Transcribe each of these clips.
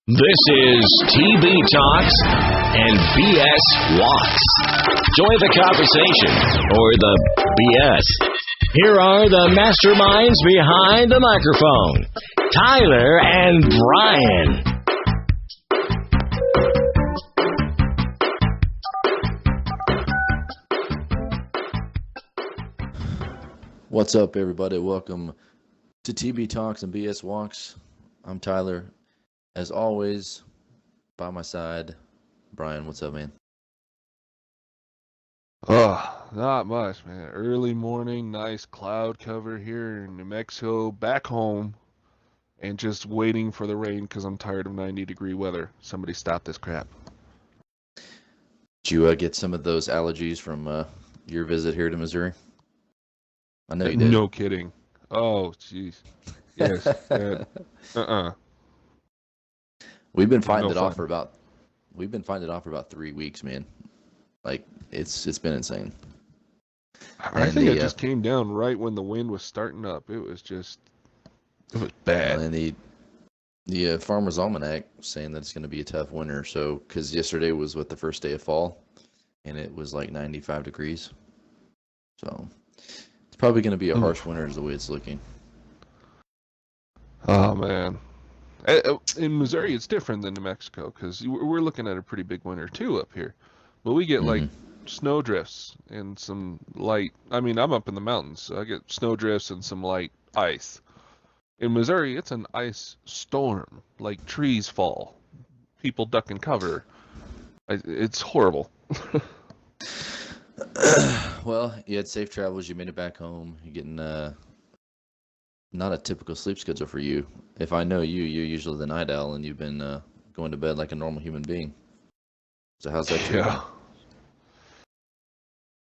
This is TB Talks and BS Walks. Join the conversation or the BS. Here are the masterminds behind the microphone, Tyler and Brian. What's up, everybody? Welcome to TB Talks and BS Walks. I'm Tyler. As always, by my side, Brian. What's up, man? Oh, not much, man. Early morning, nice cloud cover here in New Mexico, back home, and just waiting for the rain because I'm tired of 90-degree weather. Somebody stop this crap. Did you get some of those allergies from your visit here to Missouri? I know you did. No kidding. Oh, jeez. Yes. We've been fighting it off for about 3 weeks, man. Like it's been insane. I think it just came down right when the wind was starting up. It was bad. And the Farmer's Almanac saying that it's going to be a tough winter. So, because yesterday was the first day of fall, and it was like 95 degrees. So, it's probably going to be a harsh winter, is the way it's looking. Oh man. In Missouri, it's different than New Mexico because we're looking at a pretty big winter too up here. But we get like snow drifts and some light. I mean, I'm up in the mountains, so I get snow drifts and some light ice. In Missouri, it's an ice storm. Like trees fall, people duck and cover. It's horrible. Well, you had safe travels. You made it back home. You're getting not a typical sleep schedule for you. If I know you, you're usually the night owl, and you've been going to bed like a normal human being. So how's that treating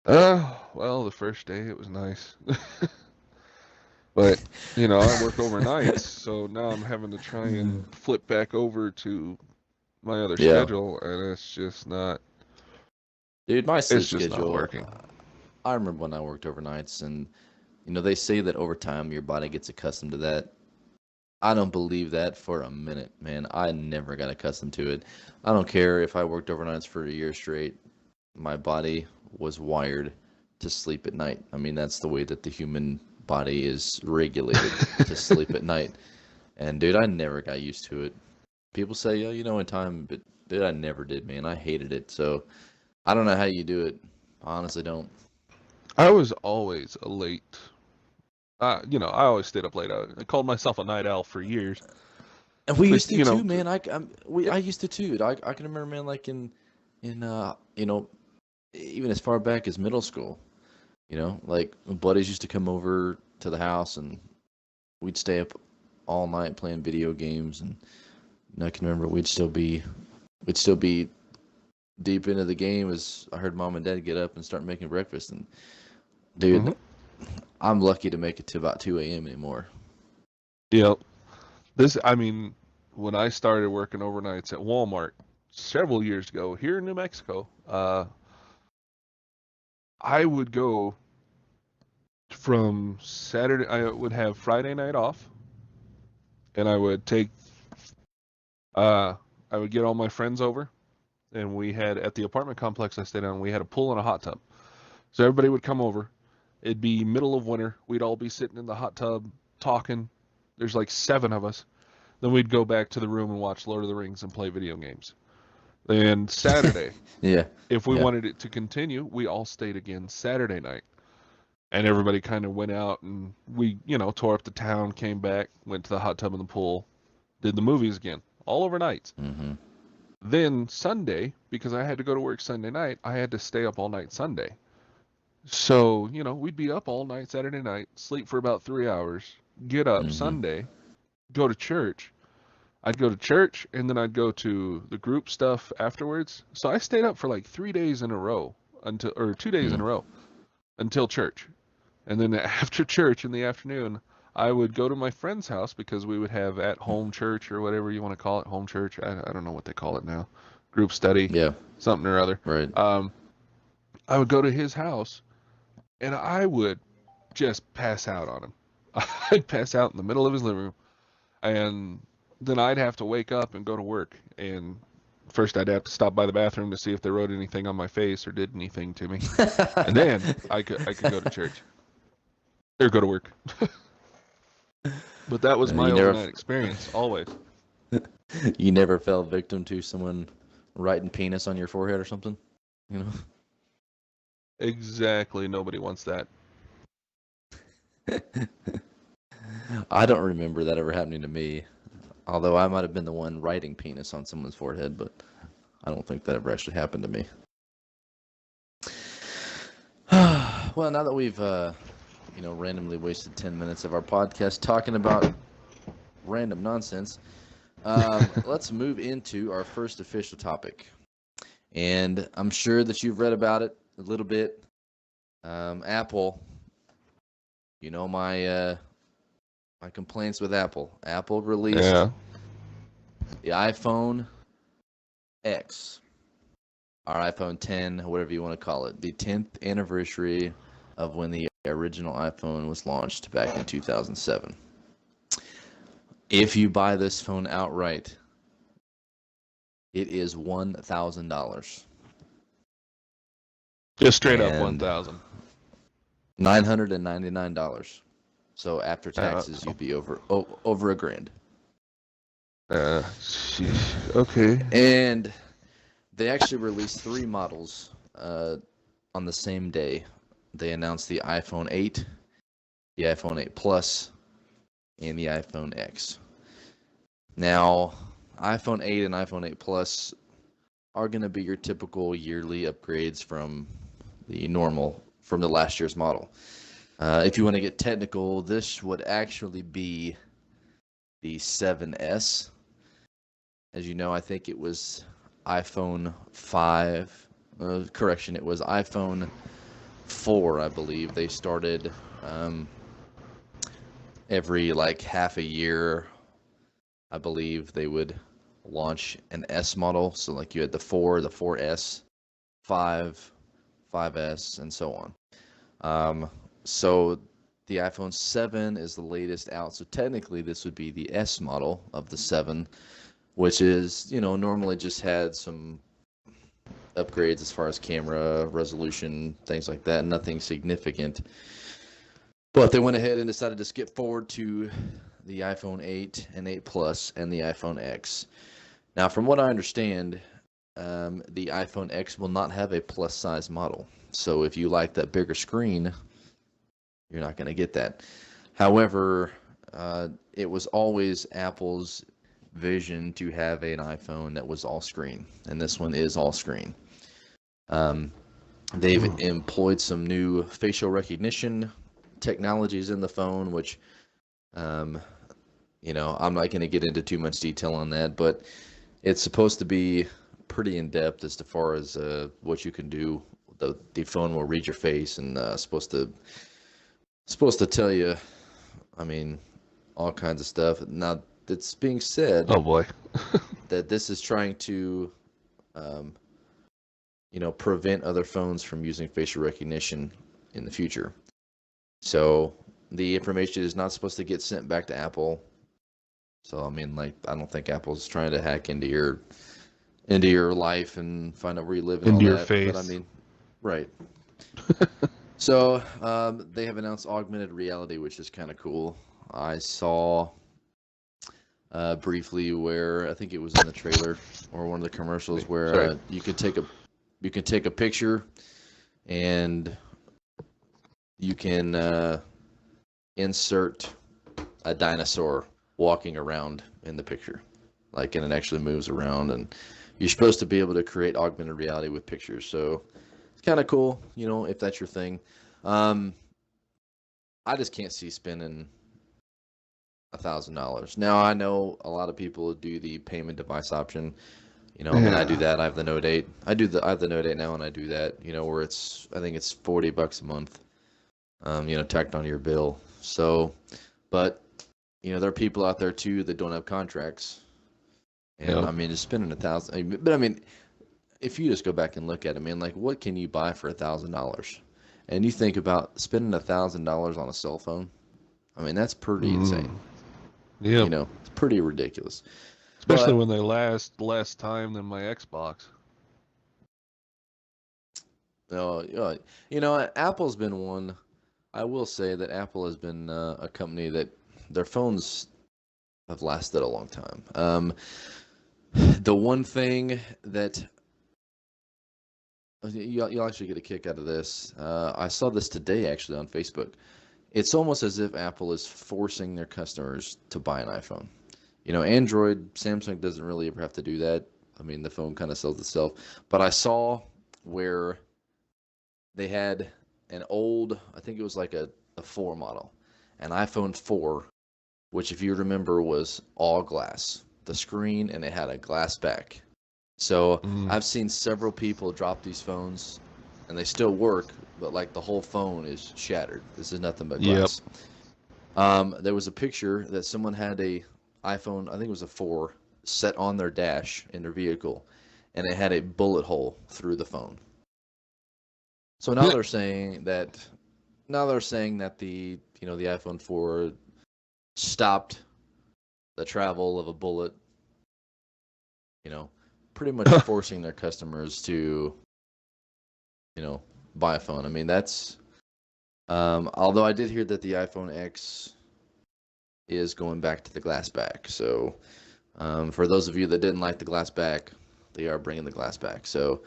you? Well, the first day it was nice. But, I work overnights, so now I'm having to try and flip back over to my other schedule, and it's just not... Dude, my sleep schedule... It's just not working. I remember when I worked overnights, and, they say that over time your body gets accustomed to that. I don't believe that for a minute, man. I never got accustomed to it. I don't care if I worked overnights for a year straight. My body was wired to sleep at night. I mean, that's the way that the human body is regulated to sleep at night. And, dude, I never got used to it. People say, in time, but, dude, I never did, man. I hated it. So, I don't know how you do it. I honestly don't. I was always a late... I always stayed up late. I called myself a night owl for years. And we used to too, man. I used to too. I can remember, man, like in even as far back as middle school. Like buddies used to come over to the house and we'd stay up all night playing video games. And I can remember we'd still be deep into the game as I heard mom and dad get up and start making breakfast. And dude. I'm lucky to make it to about 2 a.m. anymore. Yep. When I started working overnights at Walmart several years ago here in New Mexico, I would go from Saturday, I would have Friday night off, and I would I would get all my friends over, and we had, at the apartment complex I stayed on, we had a pool and a hot tub. So everybody would come over. It'd be middle of winter. We'd all be sitting in the hot tub talking. There's like 7 of us. Then we'd go back to the room and watch Lord of the Rings and play video games. Then Saturday, if we wanted it to continue, we all stayed again Saturday night. And everybody kind of went out and we, tore up the town, came back, went to the hot tub and the pool, did the movies again, all overnight. Mm-hmm. Then Sunday, because I had to go to work Sunday night, I had to stay up all night Sunday. So, we'd be up all night Saturday night, sleep for about 3 hours, get up Sunday, go to church. I'd go to church, and then I'd go to the group stuff afterwards. So I stayed up for like 3 days in a row, 2 days in a row, until church. And then after church in the afternoon, I would go to my friend's house because we would have at-home church or whatever you want to call it, home church. I don't know what they call it now. Group study, something or other. Right. I would go to his house. And I would just pass out on him. I'd pass out in the middle of his living room. And then I'd have to wake up and go to work. And first I'd have to stop by the bathroom to see if they wrote anything on my face or did anything to me. And then I could go to church or go to work. But that was my overnight experience, always. You never fell victim to someone writing penis on your forehead or something? You know? Exactly. Nobody wants that. I don't remember that ever happening to me. Although I might have been the one writing penis on someone's forehead, but I don't think that ever actually happened to me. Well, now that we've randomly wasted 10 minutes of our podcast talking about random nonsense, let's move into our first official topic. And I'm sure that you've read about it a little bit. Apple, my complaints with Apple. Apple released the iPhone X, or iPhone 10, whatever you want to call it, the 10th anniversary of when the original iPhone was launched back in 2007. If you buy this phone outright, it is $1,000. Just straight up $1,000. $999. So after taxes, you'd be over $1,000. Okay. And they actually released 3 models on the same day. They announced the iPhone 8, the iPhone 8 Plus, and the iPhone X. Now, iPhone 8 and iPhone 8 Plus are going to be your typical yearly upgrades from the last year's model. If you want to get technical, this would actually be the 7S. As you know, I think it was iPhone 5. It was iPhone 4, I believe. They started every half a year, I believe they would launch an S model. So you had the 4, the 4S, 5, 5S, and so on. So the iPhone 7 is the latest out. So technically this would be the S model of the 7, which is, normally just had some upgrades as far as camera, resolution, things like that. Nothing significant. But they went ahead and decided to skip forward to the iPhone 8 and 8 Plus and the iPhone X. Now, from what I understand, the iPhone X will not have a plus size model. So if you like that bigger screen, you're not going to get that. However, it was always Apple's vision to have an iPhone that was all screen, and this one is all screen. They've employed some new facial recognition technologies in the phone, which I'm not going to get into too much detail on that, but it's supposed to be pretty in depth as far as what you can do. The phone will read your face and supposed to tell you, all kinds of stuff. Now, it's being said, oh boy, that this is trying to, prevent other phones from using facial recognition in the future. So the information is not supposed to get sent back to Apple. So I don't think Apple's trying to hack into your life and find out where you live and into all your that. face. But right. So they have announced augmented reality, which is kind of cool. I saw briefly where I think it was in the trailer or one of the commercials where you can take a picture and you can insert a dinosaur walking around in the picture, and it actually moves around, and you're supposed to be able to create augmented reality with pictures. So it's kind of cool, if that's your thing. I just can't see spending $1,000. Now, I know a lot of people do the payment device option. I do that. I have the Note 8. I have the Note 8 now, and I do that. Where I think it's $40 a month. Tacked on your bill. So, but there are people out there too that don't have contracts, and just spending $1,000. But if you just go back and look at it, what can you buy for $1,000? And you think about spending $1,000 on a cell phone. That's pretty insane. Yep. It's pretty ridiculous. Especially But when they last less time than my Xbox. Apple's been one. I will say that Apple has been a company that their phones have lasted a long time. The one thing that you'll actually get a kick out of this. I saw this today actually on Facebook. It's almost as if Apple is forcing their customers to buy an iPhone. Android, Samsung doesn't really ever have to do that. I mean, the phone kind of sells itself. But I saw where they had an old, I think it was like a 4 model, an iPhone 4, which if you remember was all glass, the screen, and it had a glass back. So I've seen several people drop these phones, and they still work, but like the whole phone is shattered. This is nothing but glass. There was a picture that someone had a iPhone, I think it was a 4, set on their dash in their vehicle, and it had a bullet hole through the phone. So now they're saying that the the iPhone 4 stopped the travel of a bullet, pretty much forcing their customers to buy a phone. I mean, that's although I did hear that the iPhone X is going back to the glass back. So for those of you that didn't like the glass back, they are bringing the glass back. So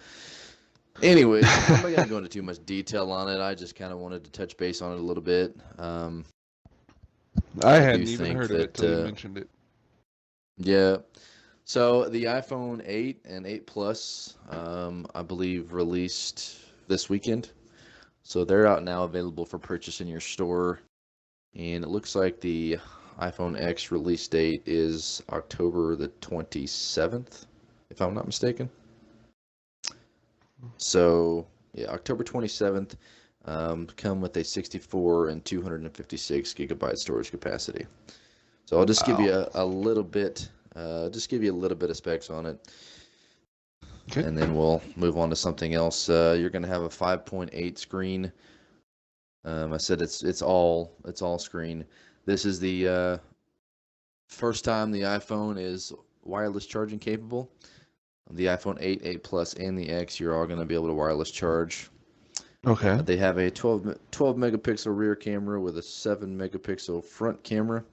anyways, I'm not going to go into too much detail on it. I just kind of wanted to touch base on it a little bit. I hadn't even heard of it till you mentioned it. Yeah. So the iPhone 8 and 8 Plus, I believe, released this weekend. So they're out now, available for purchase in your store. And it looks like the iPhone X release date is October the 27th, if I'm not mistaken. So, yeah, October 27th, come with a 64 and 256 gigabyte storage capacity. So I'll just give you a little bit, of specs on it. Okay. And then we'll move on to something else. You're going to have a 5.8 screen. I said it's all screen. This is the first time the iPhone is wireless charging capable. The iPhone 8, 8 Plus, and the X, you're all going to be able to wireless charge. Okay. They have a 12 megapixel rear camera with a 7 megapixel front camera.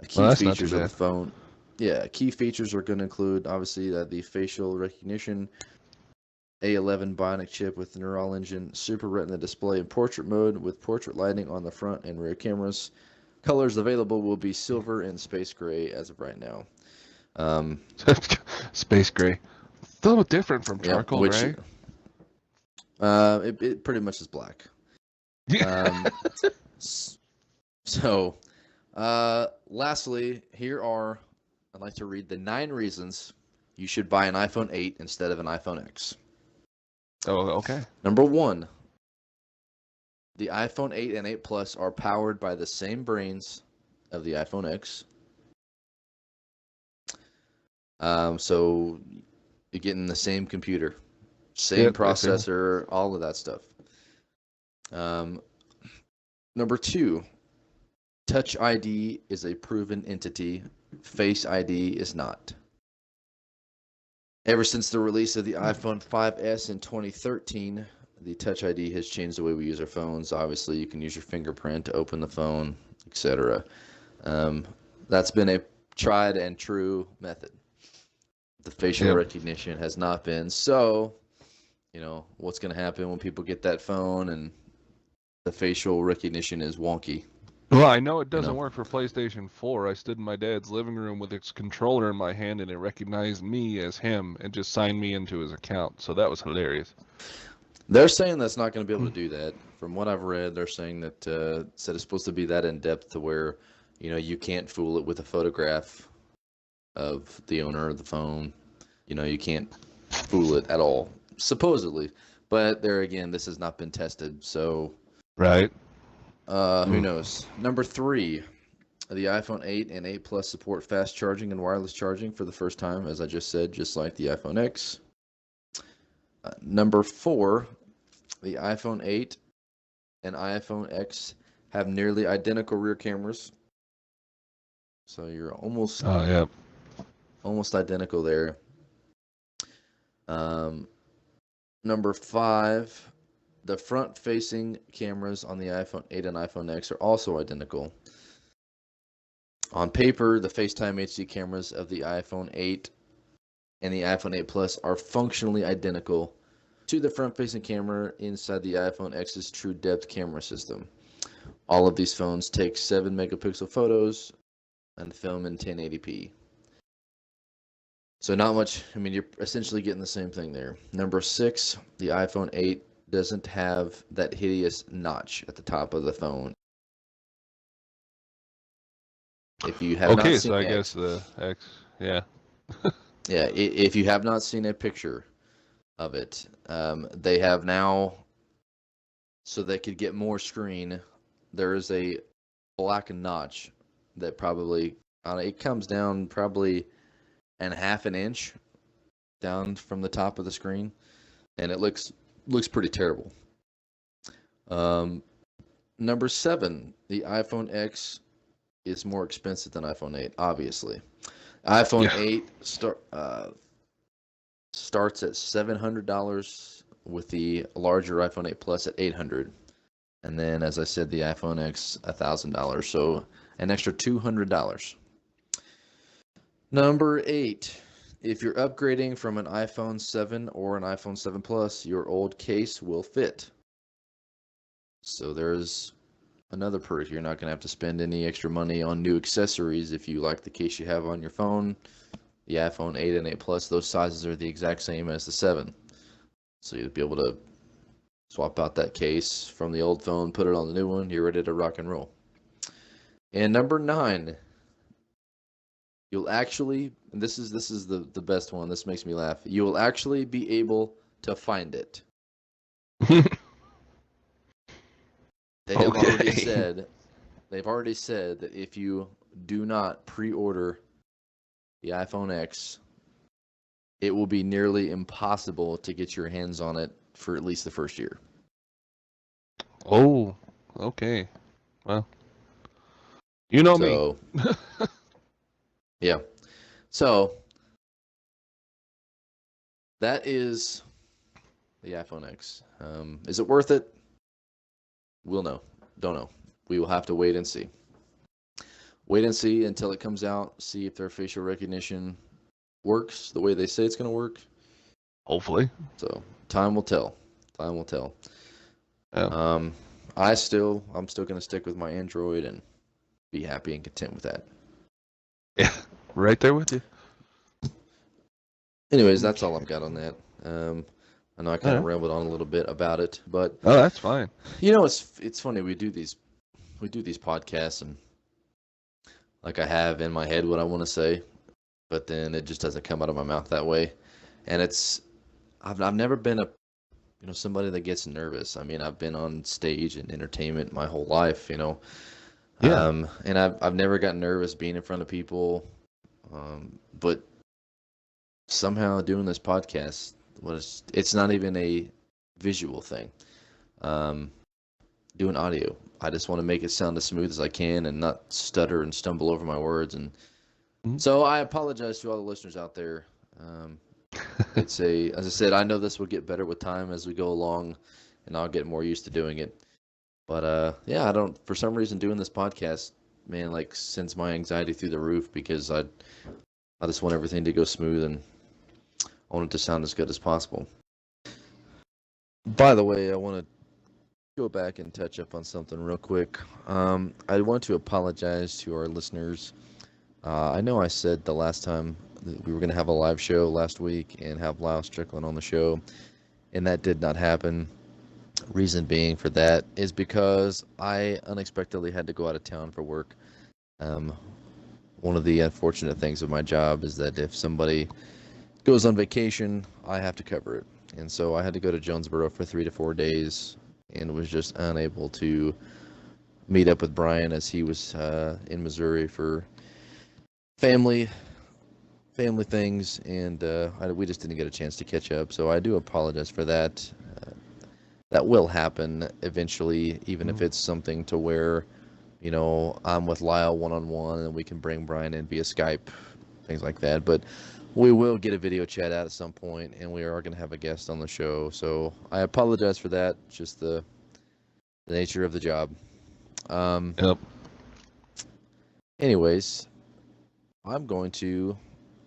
Key features of the phone. Yeah, key features are going to include, obviously, the facial recognition, A11 Bionic chip with the Neural Engine, Super Retina display in portrait mode with portrait lighting on the front and rear cameras. Colors available will be silver and space gray as of right now. Space gray. A little different from charcoal gray. It pretty much is black. So, lastly, I'd like to read the 9 reasons you should buy an iPhone 8 instead of an iPhone X. Oh, okay. Number 1, the iPhone 8 and 8 Plus are powered by the same brains of the iPhone X. So you're getting the same computer, same processor, all of that stuff. Number 2, Touch ID is a proven entity. Face ID is not. Ever since the release of the iPhone 5S in 2013, the Touch ID has changed the way we use our phones. Obviously, you can use your fingerprint to open the phone, etc. That's been a tried and true method. The facial recognition has not been. So, what's going to happen when people get that phone and the facial recognition is wonky? Well, I know it doesn't work for PlayStation 4. I stood in my dad's living room with its controller in my hand, and it recognized me as him and just signed me into his account. So that was hilarious. They're saying that's not going to be able to do that. From what I've read, they're saying that it's supposed to be that in depth to where, you can't fool it with a photograph of the owner of the phone. You can't fool it at all, supposedly. But there again, this has not been tested, so. Right. Who knows? Number 3, the iPhone 8 and 8 Plus support fast charging and wireless charging for the first time, as I just said, just like the iPhone X. Number 4, the iPhone 8 and iPhone X have nearly identical rear cameras. So you're Yeah. almost identical there. Number 5, the front-facing cameras on the iPhone 8 and iPhone X are also identical. On paper, the FaceTime HD cameras of the iPhone 8 and the iPhone 8 Plus are functionally identical to the front-facing camera inside the iPhone X's True Depth camera system. All of these phones take 7-megapixel photos and film in 1080p. So not much. I mean, you're essentially getting the same thing there. Number 6, the iPhone 8 doesn't have that hideous notch at the top of the phone. If you have not Okay, seen so I it, guess the X, yeah. yeah, if you have not seen a picture of it, they have now, so they could get more screen, there is a black notch that probably, it comes down probably and half an inch down from the top of the screen, and it looks pretty terrible. Number 7, the iPhone X is more expensive than iPhone 8, obviously. iPhone 8 starts at $700 with the larger iPhone 8 Plus at $800. And then, as I said, the iPhone X, $1,000. So an extra $200. Number 8, if you're upgrading from an iPhone 7 or an iPhone 7 Plus, your old case will fit. So there's another perk. You're not going to have to spend any extra money on new accessories if you like the case you have on your phone. The iPhone 8 and 8 Plus, those sizes are the exact same as the 7. So you'll be able to swap out that case from the old phone, put it on the new one, you're ready to rock and roll. And number 9, you'll actually, and this is the best one, this makes me laugh, you will actually be able to find it. They've already said that if you do not pre-order the iPhone X, it will be nearly impossible to get your hands on it for at least the first year. Oh, okay. Well, you know me. Yeah. So that is the iPhone X. Is it worth it? We'll know. Don't know. We will have to wait and see. Wait and see until it comes out. See if their facial recognition works the way they say it's going to work. Hopefully. So time will tell. Time will tell. Yeah. I'm still going to stick with my Android and be happy and content with that. Yeah. Right there with you. Anyways, that's all I've got on that. I know I kind of rambled on a little bit about it, but that's fine. You know, it's funny, we do these podcasts, and like I have in my head what I want to say, but then it just doesn't come out of my mouth that way. And I've never been somebody that gets nervous. I mean, I've been on stage and entertainment my whole life, Yeah. And I've never gotten nervous being in front of people, but somehow doing this podcast, it's not even a visual thing. Doing audio, I just want to make it sound as smooth as I can and not stutter and stumble over my words. And so I apologize to all the listeners out there. As I said, I know this will get better with time as we go along, and I'll get more used to doing it. But yeah, for some reason doing this podcast, man, like sends my anxiety through the roof because I just want everything to go smooth and I want it to sound as good as possible. By the way, I want to go back and touch up on something real quick. I want to apologize to our listeners. I know I said the last time that we were going to have a live show last week and have Lyle Strickland on the show, and that did not happen. Reason being for that is because I unexpectedly had to go out of town for work. One of the unfortunate things of my job is that if somebody goes on vacation, I have to cover it. And so I had to go to Jonesboro for 3 to 4 days and was just unable to meet up with Brian as he was in Missouri for family things, and we just didn't get a chance to catch up. So I do apologize for that. That will happen eventually, even if it's something to where I'm with Lyle one-on-one, and we can bring Brian in via Skype, things like that. But we will get a video chat out at some point, and we are going to have a guest on the show. So I apologize for that. Just the nature of the job. Yep. Anyways, I'm going to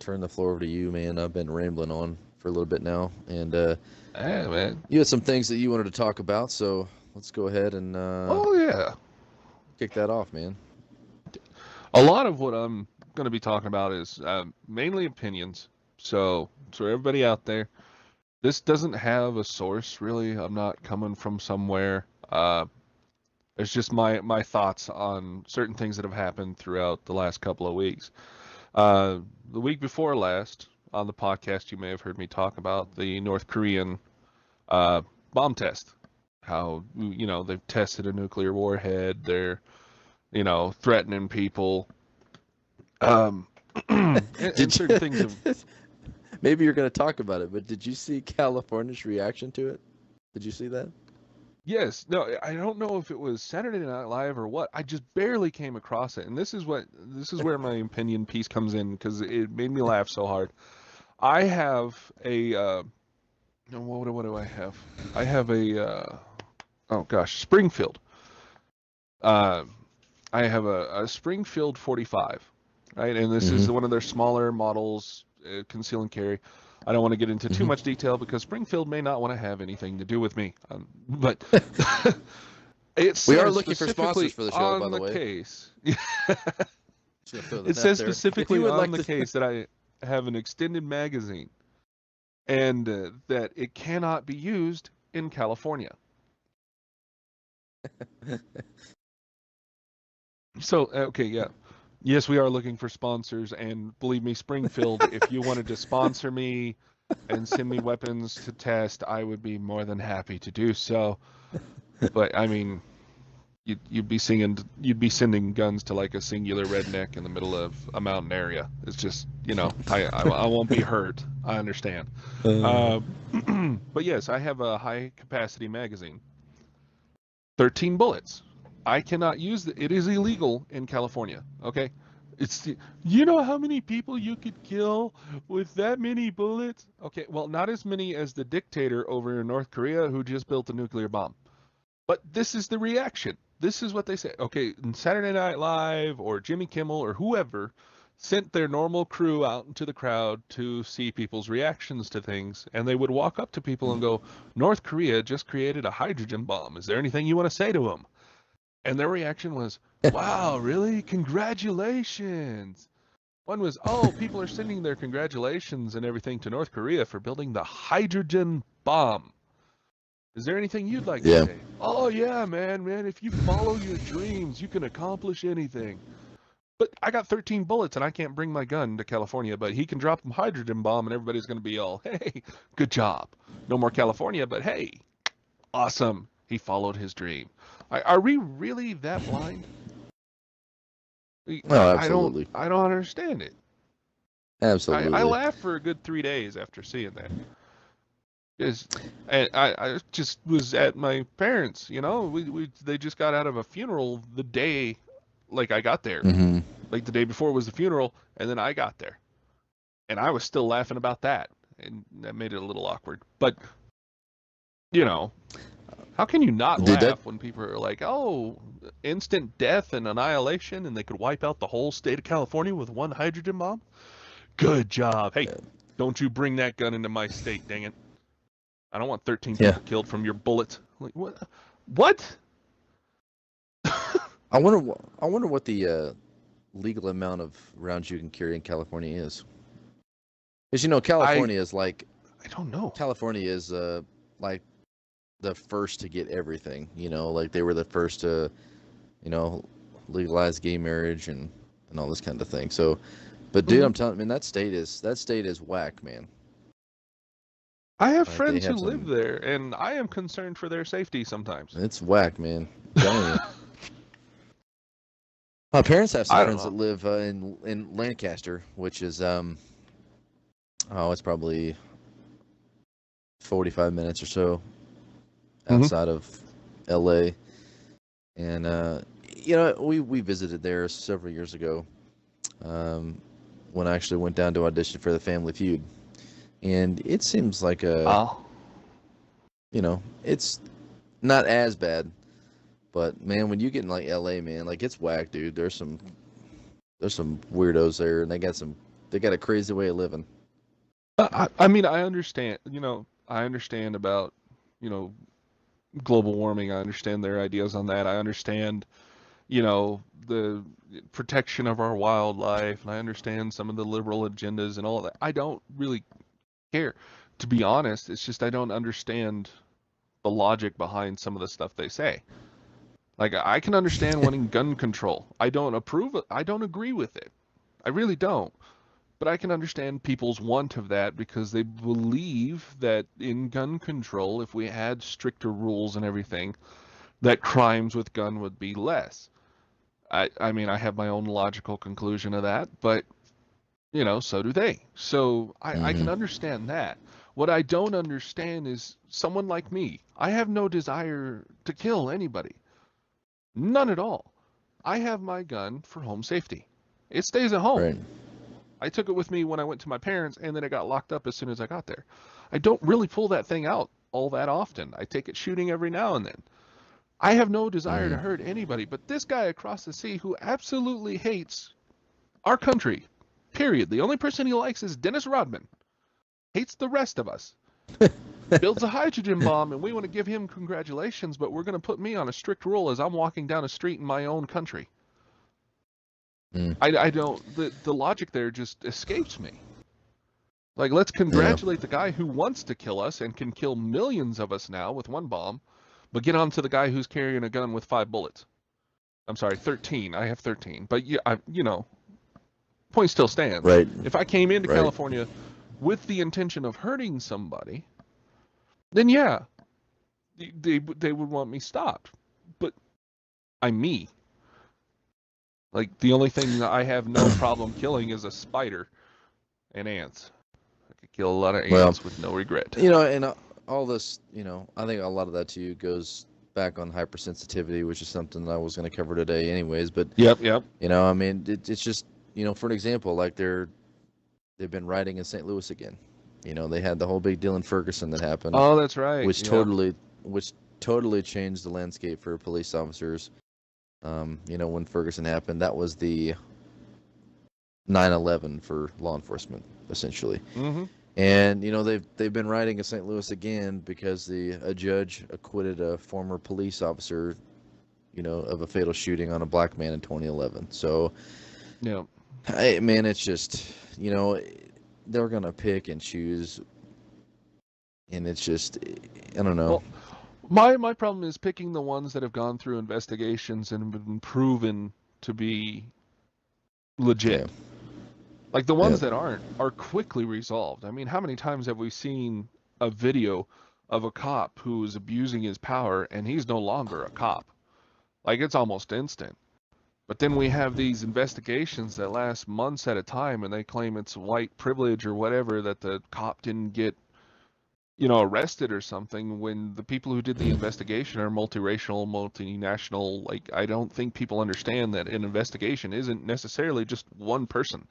turn the floor over to you, man. I've been rambling on for a little bit now, and Hey, man. you had some things that you wanted to talk about, so let's go ahead and Oh, yeah. kick that off, man. A lot of what I'm going to be talking about is mainly opinions. So everybody out there, this doesn't have a source, really. I'm not coming from somewhere. It's just my thoughts on certain things that have happened throughout the last couple of weeks. The week before last, on the podcast, you may have heard me talk about the North Korean bomb test. How, they've tested a nuclear warhead. They're, threatening people. And certain things have... Maybe you're going to talk about it, but did you see California's reaction to it? Did you see that? Yes. No, I don't know if it was Saturday Night Live or what. I just barely came across it. And this is where my opinion piece comes in, because it made me laugh so hard. I have a what do I have? I have a Springfield. I have a Springfield 45, right? And this is one of their smaller models, conceal and carry. I don't want to get into too much detail because Springfield may not want to have anything to do with me. But we are looking for sponsors for the show, by the way. Case. It says specifically on the case that I have an extended magazine, and that it cannot be used in California. So, okay, yeah. Yes, we are looking for sponsors, and believe me, Springfield, if you wanted to sponsor me and send me weapons to test, I would be more than happy to do so. But I mean, you'd be sending guns to like a singular redneck in the middle of a mountain area. It's just, I won't be hurt. I understand. But yes, I have a high capacity magazine. 13 bullets. I cannot use it. It is illegal in California. Okay, you know how many people you could kill with that many bullets? Okay, well, not as many as the dictator over in North Korea who just built a nuclear bomb. But this is the reaction. This is what they say. Okay, in Saturday Night Live or Jimmy Kimmel or whoever sent their normal crew out into the crowd to see people's reactions to things, and they would walk up to people and go, North Korea just created a hydrogen bomb. Is there anything you want to say to them? And their reaction was, wow, really? Congratulations. One was, oh, people are sending their congratulations and everything to North Korea for building the hydrogen bomb. Is there anything you'd like to say? Oh, yeah, man, if you follow your dreams, you can accomplish anything. But I got 13 bullets and I can't bring my gun to California, but he can drop a hydrogen bomb and everybody's going to be all, hey, good job. No more California, but hey, awesome. He followed his dream. Are we really that blind? No, absolutely. I don't understand it. Absolutely. I laughed for a good 3 days after seeing that. I just was at my parents', they just got out of a funeral the day, like I got there. Like the day before was the funeral, and then I got there. And I was still laughing about that, and that made it a little awkward. But, how can you not laugh when people are like, oh, instant death and annihilation, and they could wipe out the whole state of California with one hydrogen bomb? Good job. Hey, don't you bring that gun into my state, dang it. I don't want 13 people killed from your bullet. Like, what? I wonder what the legal amount of rounds you can carry in California is. Because, California is like... I don't know. California is like the first to get everything, like they were the first to, legalize gay marriage and all this kind of thing. So, but dude, I'm telling you, man, that state is whack, man. I have friends who live there, and I am concerned for their safety sometimes. It's whack, man. I'm telling you. My parents have some friends that live in Lancaster, which is it's probably 45 minutes or so outside of LA, and we visited there several years ago, when I actually went down to audition for the Family Feud, and it seems like Oh, it's not as bad, but man, when you get in like LA, man, like it's whack, dude. There's some weirdos there, and they got a crazy way of living. I mean, I understand. I understand about global warming. I understand their ideas on that. I understand the protection of our wildlife, and I understand some of the liberal agendas and all that. I don't really care, to be honest. It's just I don't understand the logic behind some of the stuff they say. Like, I can understand wanting gun control. I don't agree with it. I really don't. But I can understand people's want of that because they believe that in gun control, if we had stricter rules and everything, that crimes with gun would be less. I mean, I have my own logical conclusion of that, but, so do they. So I can understand that. What I don't understand is someone like me. I have no desire to kill anybody. None at all. I have my gun for home safety. It stays at home. Right. I took it with me when I went to my parents, and then it got locked up as soon as I got there. I don't really pull that thing out all that often. I take it shooting every now and then. I have no desire to hurt anybody, but this guy across the sea who absolutely hates our country, period. The only person he likes is Dennis Rodman. Hates the rest of us. Builds a hydrogen bomb, and we want to give him congratulations, but we're going to put me on a strict rule as I'm walking down a street in my own country. I don't. The logic there just escapes me. Like, let's congratulate the guy who wants to kill us and can kill millions of us now with one bomb, but get on to the guy who's carrying a gun with 5 bullets. I'm sorry, 13. I have 13. But, point still stands. Right. If I came into California with the intention of hurting somebody, then yeah, they would want me stopped. But I'm me. Like, the only thing that I have no problem killing is a spider and ants. I could kill a lot of ants with no regret. And all this, I think a lot of that too goes back on hypersensitivity, which is something that I was going to cover today anyways. But Yep. I mean, it's just, for an example, like they've been rioting in St. Louis again. They had the whole big deal in Ferguson that happened. Oh, that's right. Which totally changed the landscape for police officers. When Ferguson happened, that was the 9/11 for law enforcement, essentially. Mm-hmm. And they've been rioting in St. Louis again because a judge acquitted a former police officer, of a fatal shooting on a black man in 2011. So, yeah, man, it's just they're gonna pick and choose, and it's just I don't know. Well, my problem is picking the ones that have gone through investigations and been proven to be legit. Yeah. Like, the ones that aren't are quickly resolved. I mean, how many times have we seen a video of a cop who is abusing his power and he's no longer a cop? Like, it's almost instant. But then we have these investigations that last months at a time, and they claim it's white privilege or whatever that the cop didn't get arrested or something, when the people who did the investigation are multiracial, multinational. Like, I don't think people understand that an investigation isn't necessarily just one person.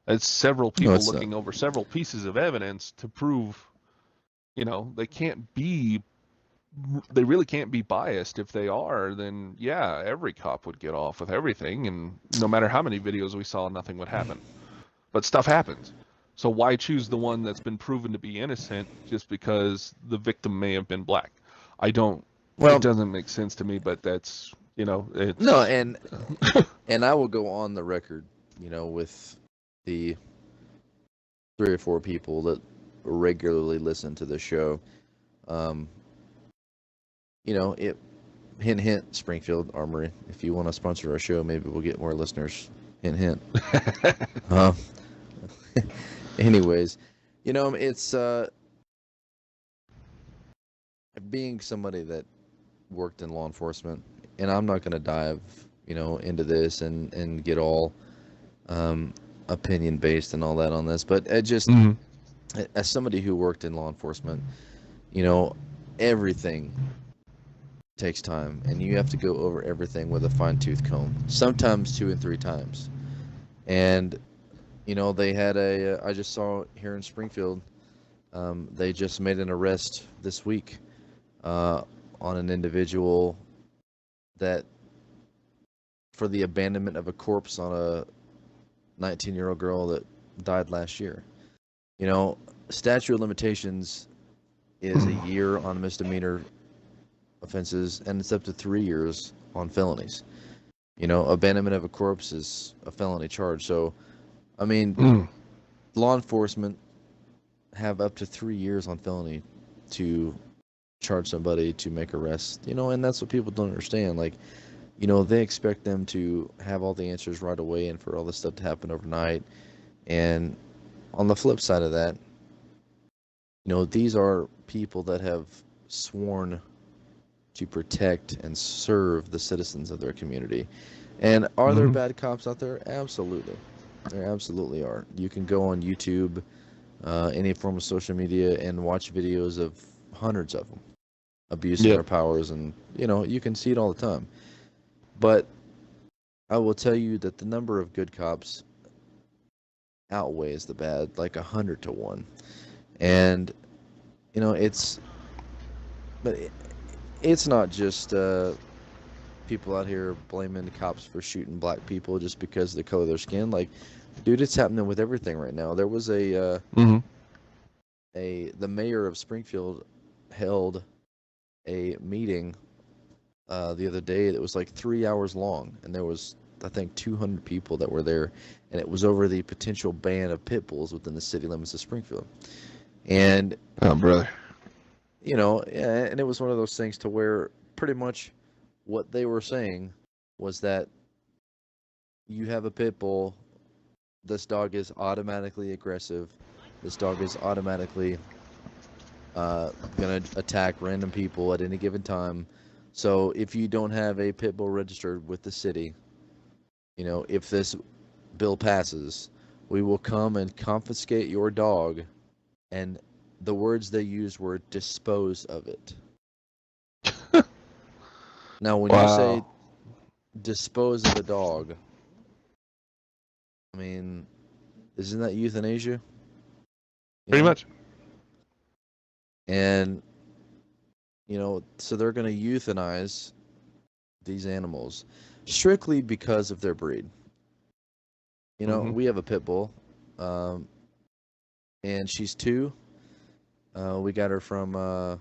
It's several people looking over several pieces of evidence to prove, they really can't be biased. If they are, then yeah, every cop would get off with everything, and no matter how many videos we saw, nothing would happen. But stuff happens. So why choose the one that's been proven to be innocent just because the victim may have been black? It doesn't make sense to me, but that's, it's... No, and I will go on the record, with the 3 or 4 people that regularly listen to the show. Hint, hint, Springfield Armory. If you want to sponsor our show, maybe we'll get more listeners. Hint, hint. Anyways, it's being somebody that worked in law enforcement, and I'm not going to dive, into this and get all opinion based and all that on this, but as somebody who worked in law enforcement, everything takes time, and you have to go over everything with a fine-tooth comb, sometimes 2 and 3 times. And they had I just saw here in Springfield, they just made an arrest this week on an individual that for the abandonment of a corpse on a 19-year-old girl that died last year. Statute of limitations is a year on misdemeanor offenses, and it's up to 3 years on felonies. Abandonment of a corpse is a felony charge. So, I mean, law enforcement have up to 3 years on felony to charge somebody, to make arrests, and that's what people don't understand. Like, they expect them to have all the answers right away and for all this stuff to happen overnight. And on the flip side of that, these are people that have sworn to protect and serve the citizens of their community. And are there bad cops out there? Absolutely. There absolutely are. You can go on YouTube, any form of social media, and watch videos of hundreds of them abusing their powers, and you can see it all the time. But I will tell you that the number of good cops outweighs the bad, like 100 to 1. And it's not just people out here blaming the cops for shooting black people just because of the color of their skin. Like, dude, it's happening with everything right now. There was the mayor of Springfield held a meeting the other day that was like 3 hours long, and there was, I think, 200 people that were there, and it was over the potential ban of pit bulls within the city limits of Springfield. And oh, brother, and it was one of those things to where pretty much what they were saying was that you have a pit bull, this dog is automatically aggressive, this dog is automatically going to attack random people at any given time. So if you don't have a pit bull registered with the city, if this bill passes, we will come and confiscate your dog. And the words they used were dispose of it. Now, when you say dispose of a dog, I mean, isn't that euthanasia? Pretty much. And, so they're going to euthanize these animals strictly because of their breed. We have a pit bull, and she's 2. We got her from a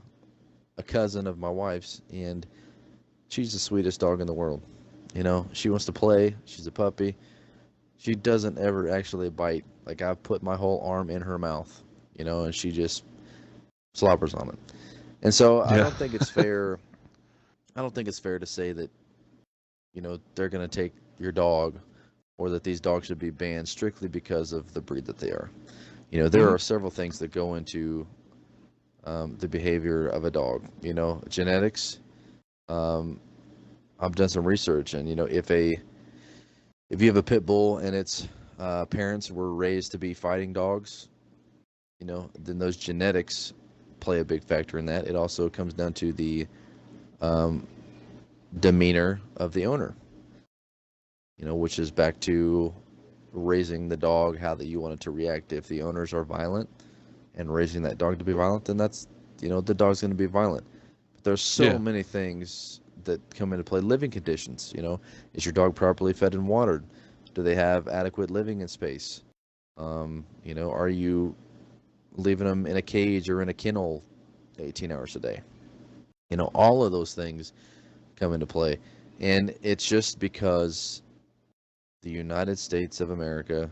cousin of my wife's, and she's the sweetest dog in the world. She wants to play. She's a puppy. She doesn't ever actually bite. Like, I put my whole arm in her mouth, and she just slobbers on it. And so I don't think it's fair. I don't think it's fair to say that, they're going to take your dog, or that these dogs should be banned strictly because of the breed that they are. There are several things that go into the behavior of a dog. Genetics. I've done some research, and if you have a pit bull and its parents were raised to be fighting dogs, then those genetics play a big factor in that. It also comes down to the demeanor of the owner, which is back to raising the dog how that you want it to react. If the owners are violent and raising that dog to be violent, then that's, the dog's going to be violent. But there's so many things that come into play. Living conditions, is your dog properly fed and watered? Do they have adequate living in space? Are you leaving them in a cage or in a kennel 18 hours a day? All of those things come into play. And it's just because the United States of America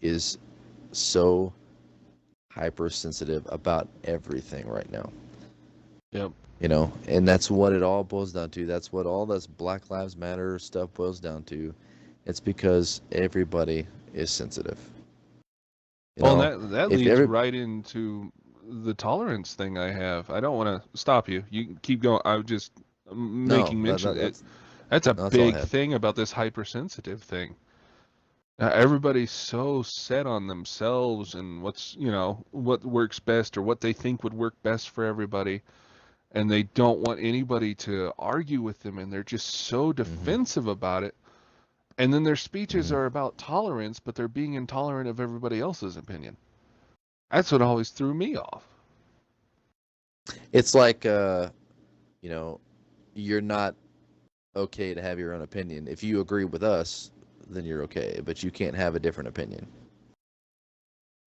is so hypersensitive about everything right now. Yep. And that's what it all boils down to. That's what all this Black Lives Matter stuff boils down to. It's because everybody is sensitive. That leads right into the tolerance thing I have. I don't want to stop you. You can keep going. I was just making mention. That's a big thing about this hypersensitive thing. Everybody's so set on themselves and what works best or what they think would work best for everybody. and they don't want anybody to argue with them, and they're just so defensive about it. And then their speeches are about tolerance, but they're being intolerant of everybody else's opinion. That's what always threw me off. It's like, you're not okay to have your own opinion. If you agree with us, then you're okay, but you can't have a different opinion.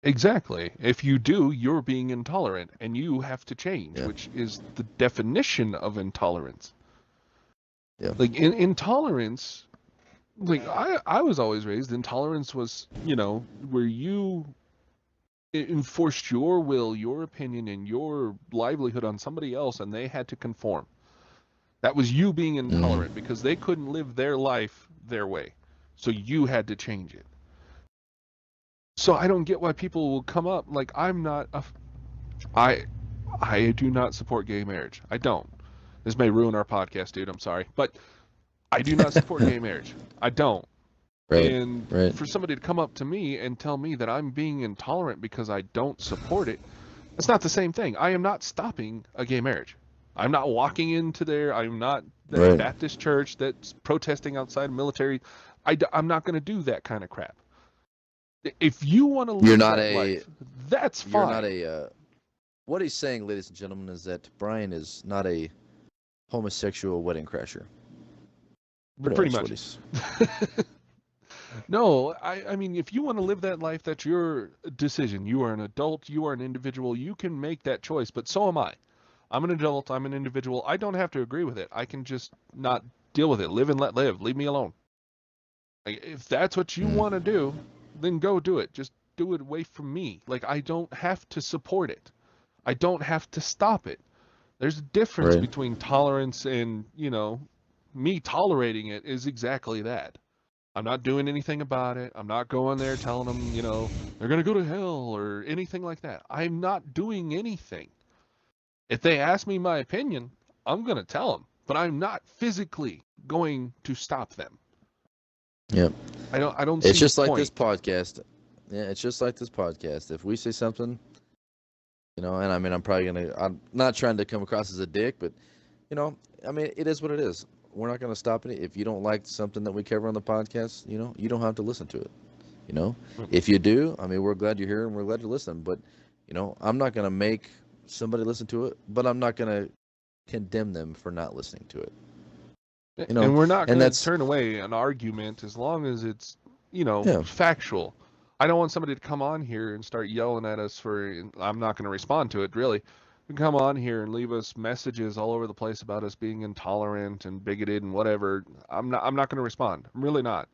Exactly. If you do, you're being intolerant, and you have to change, which is the definition of intolerance. Yeah. Like, intolerance, like, I was always raised, intolerance was, where you enforced your will, your opinion, and your livelihood on somebody else, and they had to conform. That was you being intolerant because they couldn't live their life their way. So you had to change it. So I don't get why people will come up like I do not support gay marriage. I don't. This may ruin our podcast, dude. I'm sorry. But I do not support gay marriage. I don't. Right. And for somebody to come up to me and tell me that I'm being intolerant because I don't support it, that's not the same thing. I am not stopping a gay marriage. I'm not walking into there. I'm not the Baptist church that's protesting outside military. I'm not going to do that kind of crap. If you want to live life, that's fine. You're not a... what he's saying, ladies and gentlemen, is that Brian is not a homosexual wedding crasher. Pretty much. No, I mean, if you want to live that life, that's your decision. You are an adult. You are an individual. You can make that choice, but so am I. I'm an adult. I'm an individual. I don't have to agree with it. I can just not deal with it. Live and let live. Leave me alone. Like, if that's what you want to do, then go do it. Just do it away from me. Like, I don't have to support it. I don't have to stop it. There's a difference between tolerance and, me tolerating it is exactly that. I'm not doing anything about it. I'm not going there telling them, they're going to go to hell or anything like that. I'm not doing anything. If they ask me my opinion, I'm going to tell them, but I'm not physically going to stop them. Yep. I don't. It's just like this podcast. Yeah, it's just like this podcast. If we say something, and I mean, I'm not trying to come across as a dick, but, I mean, it is what it is. We're not going to stop it. If you don't like something that we cover on the podcast, you don't have to listen to it. If you do, I mean, we're glad you're here and we're glad you listen. But, I'm not going to make somebody listen to it, but I'm not going to condemn them for not listening to it. And we're not going to turn away an argument as long as it's, factual. I don't want somebody to come on here and start yelling at us I'm not going to respond to it, really. You can come on here and leave us messages all over the place about us being intolerant and bigoted and whatever. I'm not going to respond. I'm really not.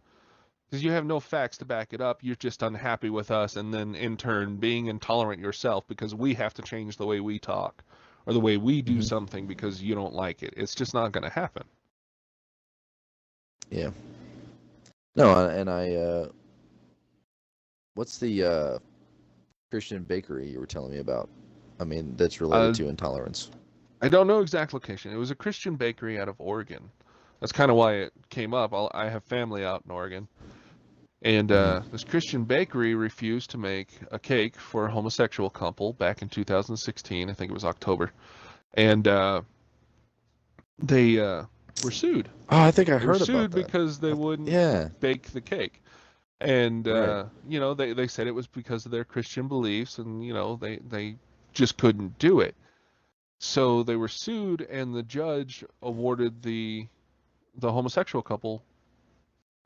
Because you have no facts to back it up. You're just unhappy with us and then, in turn, being intolerant yourself because we have to change the way we talk or the way we do something because you don't like it. It's just not going to happen. Yeah. No, and what's the Christian bakery you were telling me about? I mean, that's related to intolerance. I don't know exact location. It was a Christian bakery out of Oregon. That's kind of why it came up. I have family out in Oregon. And this Christian bakery refused to make a cake for a homosexual couple back in 2016. I think it was October. And they were sued. Oh, I think I heard about that. They were sued because they wouldn't bake the cake. And, they said it was because of their Christian beliefs and, they just couldn't do it. So they were sued and the judge awarded the homosexual couple,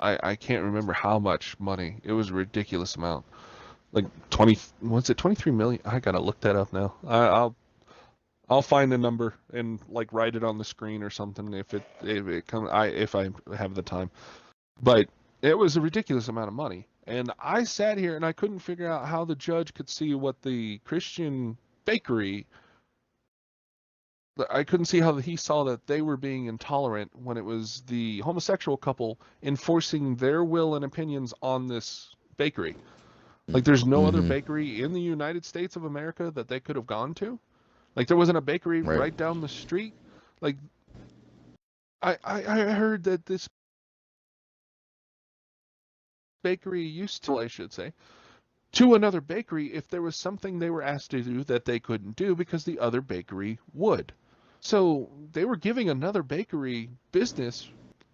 I can't remember how much money. It was a ridiculous amount. Like 23 million? I gotta look that up now. I'll find the number and write it on the screen or something if it comes, if I have the time. But it was a ridiculous amount of money. And I sat here and I couldn't figure out how the judge could see what the Christian bakery, I couldn't see how he saw that they were being intolerant when it was the homosexual couple enforcing their will and opinions on this bakery. There's no other bakery in the United States of America that they could have gone to. There wasn't a bakery right down the street. I heard that this bakery used to, I should say, to another bakery if there was something they were asked to do that they couldn't do because the other bakery would. So they were giving another bakery business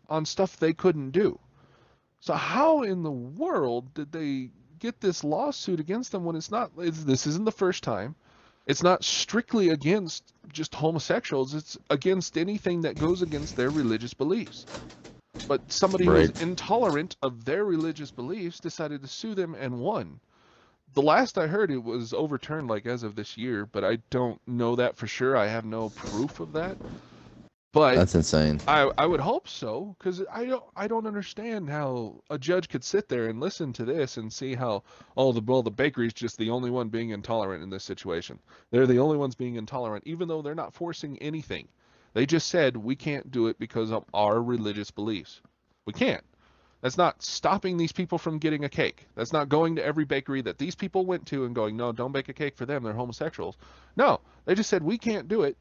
on stuff they couldn't do. So how in the world did they get this lawsuit against them when this isn't the first time. It's not strictly against just homosexuals. It's against anything that goes against their religious beliefs. But somebody who was intolerant of their religious beliefs decided to sue them and won. The last I heard, it was overturned like as of this year, but I don't know that for sure. I have no proof of that. But that's insane. I would hope so, because I don't understand how a judge could sit there and listen to this and see how the bakery's just the only one being intolerant in this situation. They're the only ones being intolerant, even though they're not forcing anything. They just said we can't do it because of our religious beliefs. We can't. That's not stopping these people from getting a cake. That's not going to every bakery that these people went to and going, no, don't bake a cake for them. They're homosexuals. No, they just said we can't do it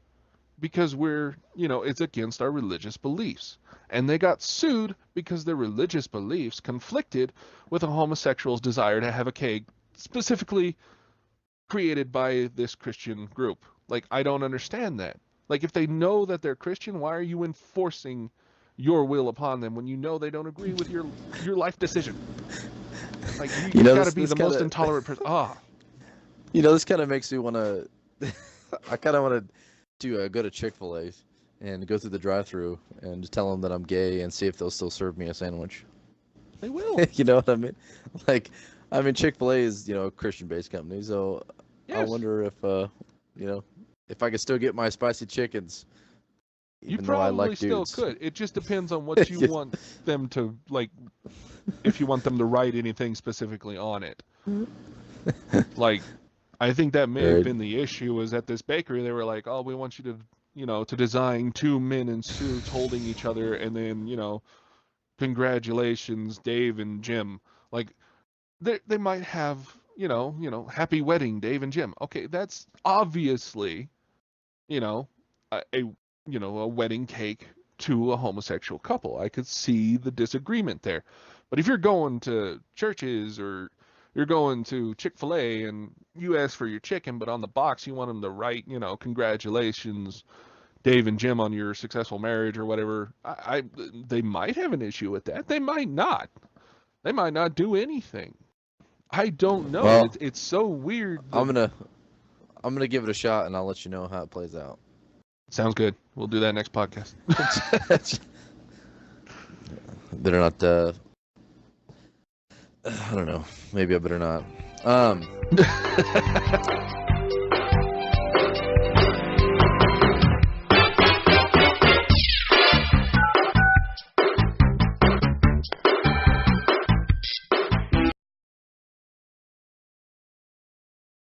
because it's against our religious beliefs. And they got sued because their religious beliefs conflicted with a homosexual's desire to have a cake specifically created by this Christian group. Like, I don't understand that. Like, if they know that they're Christian, why are you enforcing your will upon them when you know they don't agree with your life decision? Like, you gotta be the most intolerant person. This kind of makes me want to... I kind of want to go to Chick-fil-A and go through the drive-thru and just tell them that I'm gay and see if they'll still serve me a sandwich. They will. You know what I mean? Chick-fil-A is, a Christian-based company, so yes. I wonder if, if I could still get my spicy chickens. You probably still could. It just depends on what you want them to, like, if you want them to write anything specifically on it. Like, I think that may have been the issue, was at this bakery, they were like, oh, we want you to, to design two men in suits holding each other, and then, congratulations, Dave and Jim. Like, they might have, happy wedding, Dave and Jim. Okay, that's obviously, a wedding cake to a homosexual couple. I could see the disagreement there. But if you're going to churches or you're going to Chick-fil-A and you ask for your chicken, but on the box you want them to write, congratulations, Dave and Jim, on your successful marriage or whatever, they might have an issue with that. They might not. They might not do anything. I don't know. Well, it's so weird. I'm gonna give it a shot, and I'll let you know how it plays out. Sounds good. We'll do that next podcast. Better not. I don't know. Maybe I better not.